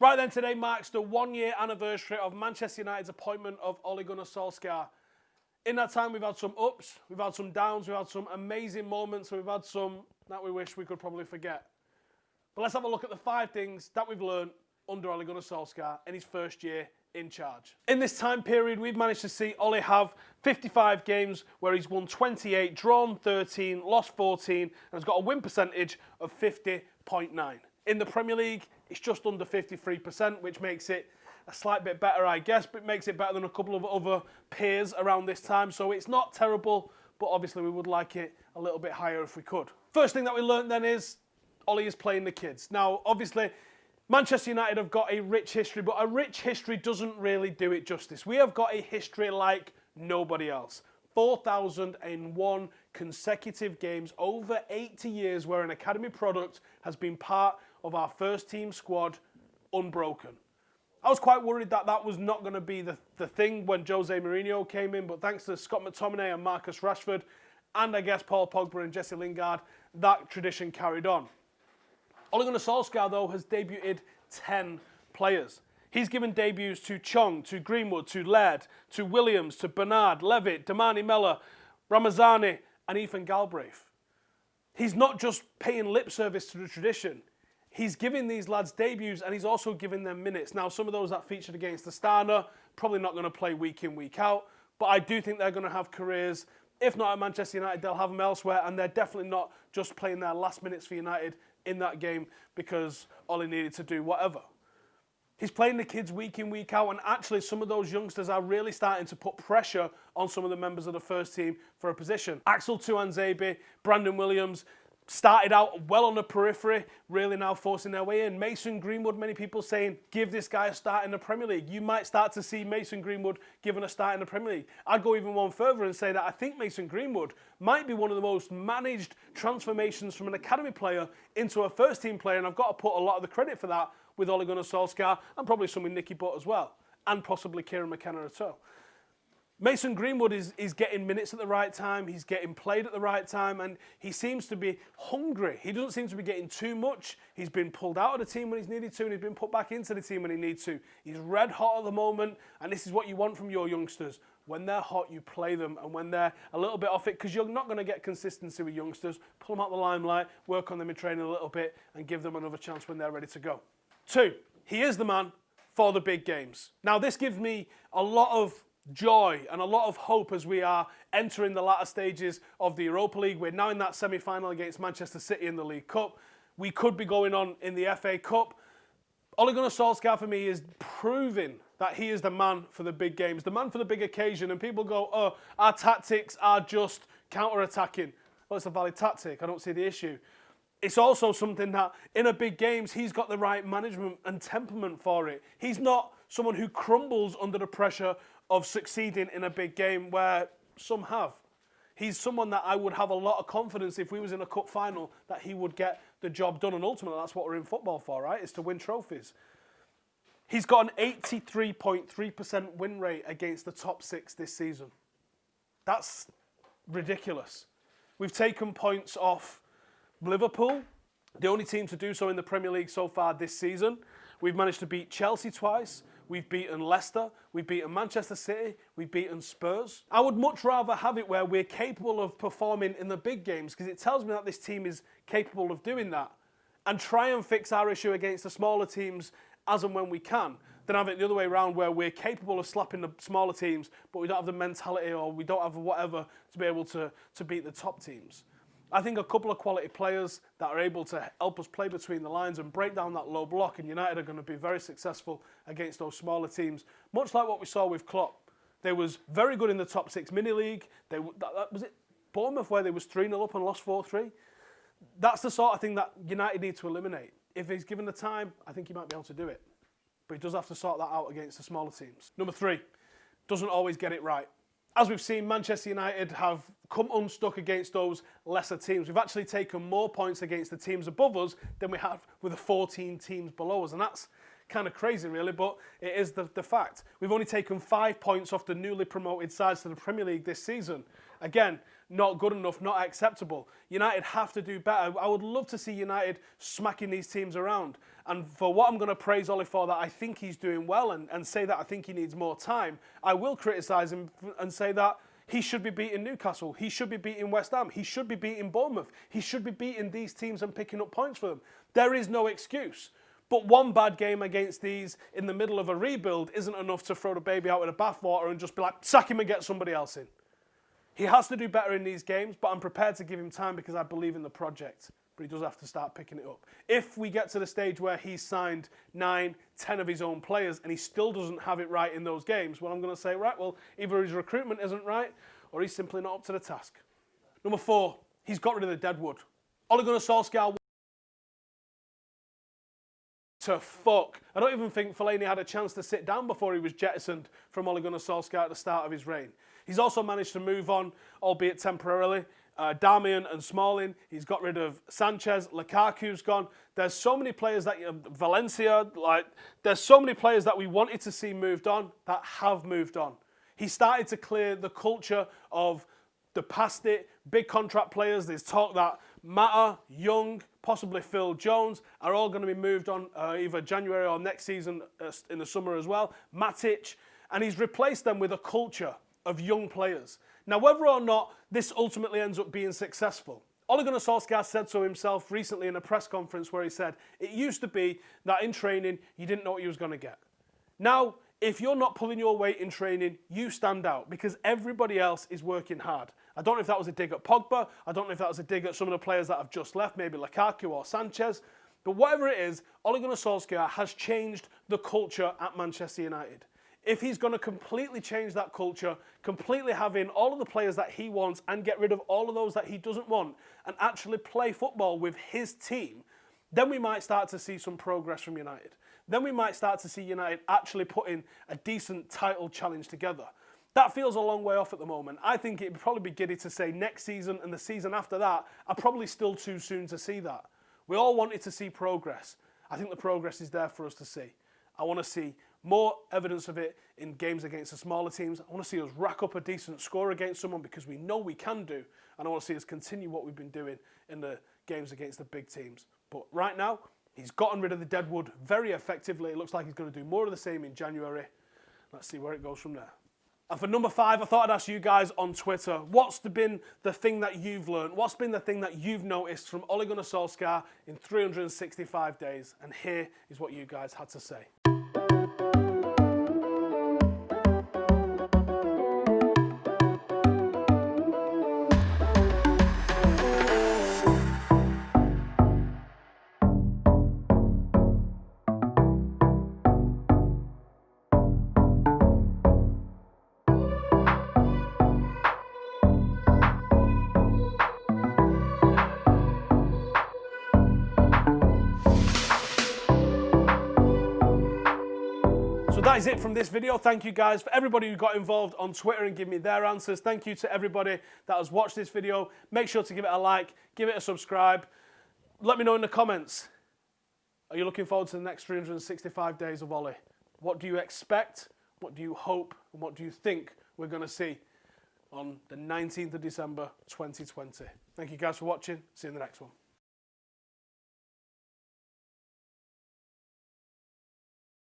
Right then, today marks the 1-year anniversary of Manchester United's appointment of Ole Gunnar Solskjaer. In that time, we've had some ups, we've had some downs, we've had some amazing moments, and we've had some that we wish we could probably forget. But let's have a look at the 5 things that we've learned under Ole Gunnar Solskjaer in his first year in charge. In this time period, we've managed to see Ole have 55 games where he's won 28, drawn 13, lost 14, and has got a win percentage of 50.9. In the Premier League, it's just under 53%, which makes it a slight bit better, I guess, but it makes it better than a couple of other peers around this time. So it's not terrible, but obviously we would like it a little bit higher if we could. First thing that we learned then is Ole is playing the kids. Now, obviously, Manchester United have got a rich history, but a rich history doesn't really do it justice. We have got a history like nobody else. 4,001 consecutive games, over 80 years where an academy product has been part of our first team squad unbroken. I was quite worried that that was not going to be the thing when Jose Mourinho came in, but thanks to Scott McTominay and Marcus Rashford, and I guess Paul Pogba and Jesse Lingard, that tradition carried on. Ole Gunnar Solskjaer, though, has debuted 10 players. He's given debuts to Chong, to Greenwood, to Laird, to Williams, to Bernard, Levitt, Damani Mella, Ramazani, and Ethan Galbraith. He's not just paying lip service to the tradition. He's giving these lads debuts and he's also giving them minutes. Now, some of those that featured against Astana, probably not going to play week in, week out, but I do think they're going to have careers. If not at Manchester United, they'll have them elsewhere, and they're definitely not just playing their last minutes for United in that game because Ole needed to do whatever. He's playing the kids week in, week out, and actually some of those youngsters are really starting to put pressure on some of the members of the first team for a position. Axel Tuanzebe, Brandon Williams, started out well on the periphery, really now forcing their way in. Mason Greenwood, many people saying, give this guy a start in the Premier League. You might start to see Mason Greenwood given a start in the Premier League. I'd go even one further and say that I think Mason Greenwood might be one of the most managed transformations from an academy player into a first team player, and I've got to put a lot of the credit for that with Ole Gunnar Solskjaer, and probably some with Nicky Butt as well, and possibly Kieran McKenna as well. Mason Greenwood is getting minutes at the right time, he's getting played at the right time, and he seems to be hungry. He doesn't seem to be getting too much. He's been pulled out of the team when he's needed to, and he's been put back into the team when he needs to. He's red hot at the moment, and this is what you want from your youngsters. When they're hot, you play them, and when they're a little bit off it, because you're not going to get consistency with youngsters, pull them out the limelight, work on them in training a little bit, and give them another chance when they're ready to go. 2, he is the man for the big games. Now, this gives me a lot of joy and a lot of hope as we are entering the latter stages of the Europa League. We're now in that semi-final against Manchester City in the League Cup. We could be going on in the FA Cup. Ole Gunnar Solskjaer, for me, is proving that he is the man for the big games, the man for the big occasion. And people go, oh, our tactics are just counter-attacking. Well, it's a valid tactic. I don't see the issue. It's also something that in a big games, he's got the right management and temperament for it. He's not someone who crumbles under the pressure of succeeding in a big game where some have. He's someone that I would have a lot of confidence if we was in a cup final that he would get the job done, and ultimately that's what we're in football for, right? Is to win trophies. He's got an 83.3% win rate against the top 6 this season. That's ridiculous. We've taken points off Liverpool, the only team to do so in the Premier League so far this season. We've managed to beat Chelsea twice. We've beaten Leicester, we've beaten Manchester City, we've beaten Spurs. I would much rather have it where we're capable of performing in the big games, because it tells me that this team is capable of doing that, and try and fix our issue against the smaller teams as and when we can, than have it the other way around where we're capable of slapping the smaller teams, but we don't have the mentality or we don't have whatever to be able to beat the top teams. I think a couple of quality players that are able to help us play between the lines and break down that low block, and United are going to be very successful against those smaller teams, much like what we saw with Klopp. They was very good in the top 6 mini-league. Was it Bournemouth where they was 3-0 up and lost 4-3? That's the sort of thing that United need to eliminate. If he's given the time, I think he might be able to do it. But he does have to sort that out against the smaller teams. Number 3, doesn't always get it right. As we've seen, Manchester United have come unstuck against those lesser teams. We've actually taken more points against the teams above us than we have with the 14 teams below us, and that's kind of crazy, really, but it is the fact. We've only taken 5 points off the newly promoted sides to the Premier League this season. Again, not good enough, not acceptable. United have to do better. I would love to see United smacking these teams around. And for what I'm going to praise Ollie for, that I think he's doing well, and say that I think he needs more time, I will criticise him and say that he should be beating Newcastle. He should be beating West Ham. He should be beating Bournemouth. He should be beating these teams and picking up points for them. There is no excuse. But one bad game against these in the middle of a rebuild isn't enough to throw the baby out with the bathwater and just be like, sack him and get somebody else in. He has to do better in these games, but I'm prepared to give him time because I believe in the project. But he does have to start picking it up. If we get to the stage where he's signed 9, 10 of his own players and he still doesn't have it right in those games, well, I'm going to say, right, well, either his recruitment isn't right or he's simply not up to the task. Number 4, he's got rid of the Deadwood. Ole Gunnar Solskjaer to fuck. I don't even think Fellaini had a chance to sit down before he was jettisoned from Ole Gunnar Solskjaer at the start of his reign. He's also managed to move on, albeit temporarily. Darmian and Smalling, he's got rid of Sanchez, Lukaku's gone. There's so many players that, Valencia, there's so many players that we wanted to see moved on that have moved on. He started to clear the culture of the past it, big contract players. There's talk that Mata, Young, possibly Phil Jones are all going to be moved on either January or next season in the summer as well. Matic, and he's replaced them with a culture of young players. Now, whether or not this ultimately ends up being successful, Ole Gunnar Solskjaer said so himself recently in a press conference where he said, it used to be that in training, you didn't know what you was going to get. Now, if you're not pulling your weight in training, you stand out because everybody else is working hard. I don't know if that was a dig at Pogba. I don't know if that was a dig at some of the players that have just left, maybe Lukaku or Sanchez. But whatever it is, Ole Gunnar Solskjaer has changed the culture at Manchester United. If he's going to completely change that culture, completely have in all of the players that he wants and get rid of all of those that he doesn't want and actually play football with his team, then we might start to see some progress from United. Then we might start to see United actually putting a decent title challenge together. That feels a long way off at the moment. I think it'd probably be giddy to say next season and the season after that are probably still too soon to see that. We all wanted to see progress. I think the progress is there for us to see. I want to see more evidence of it in games against the smaller teams. I want to see us rack up a decent score against someone because we know we can do. And I want to see us continue what we've been doing in the games against the big teams. But right now, he's gotten rid of the Deadwood very effectively. It looks like he's going to do more of the same in January. Let's see where it goes from there. And for number 5, I thought I'd ask you guys on Twitter, what's been the thing that you've learned? What's been the thing that you've noticed from Ole Gunnar Solskjaer in 365 days? And here is what you guys had to say. So that is it from this video. Thank you guys for everybody who got involved on Twitter and give me their answers. Thank you to everybody that has watched this video. Make sure to give it a like, give it a subscribe. Let me know in the comments. Are you looking forward to the next 365 days of Ollie? What do you expect? What do you hope? And what do you think we're going to see on the 19th of December 2020? Thank you guys for watching. See you in the next one.